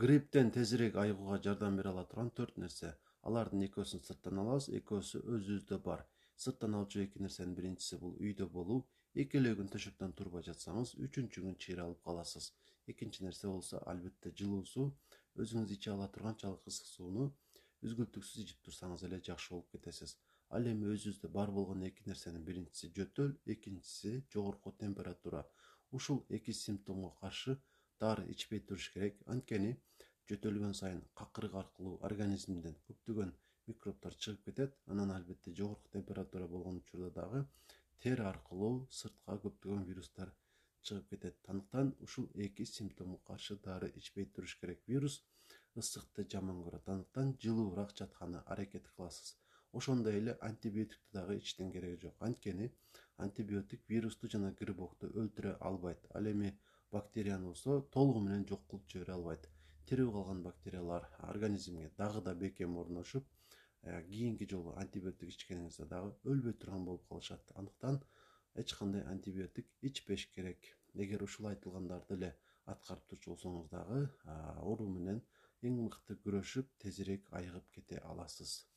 Грипптен тезирээк айыгууга жардам бере ала турган 4 нерсе. Алардын экөөсүн сырттан алабыз, экөөсү өзүбүздө бар. Сырттан алчу эки нерсенин биринчиси бул үйдө болуу. Эки эле күн төшөктөн турбай жатсаңыз, үчүнчү күн чыйра алып каласыз. Экинчи нерсе болсо албетте жылуу суу. Өзүңүз иче ала турганчалык ысык сууну үзгүлтүксүз ичип турсаңыз эле жакшы болуп кетесиз. Ал эми өзүбүздө бар болгон эки нерсенин биринчиси жөтөл, экинчиси жогорку температура. Ушул эки симптомго каршы дары ичпей туруш керек. Анткени жөтөлгөн сайын какырык аркылуу организмден көптөгөн микробдор чыгып кетет. Анан албетте жогорку температура болгон учурда дагы тери аркылуу сыртка көптөгөн вирустар чыгып кетет. Андыктан ушул эки симптомго каршы дары ичпей туруш керек. Вирус ысыкты жаман көрөт. Андыктан жылуураак жатканы аракет кыласыз. Ошондой эле антибиотикти дагы ичтен кереги жок. Анткени антибиотик вирусту жана грибокту өлтүрө албайт. Ал эми бактерияны болсо толугу менен жок кылып жибере албайт. Тирүү калган бактериялар организмге дагы да бекем орношуп, кийинки жолу антибиотик ичкениңизде дагы өлбөй турган болуп калышат. Андыктан эч кандай антибиотик ичпеш керек. Эгер ушул айтылгандарды эле аткарып турчу болсоңуз дагы оору менен эң мыкты күрөшүп, тезирээк айыгып кете аласыз.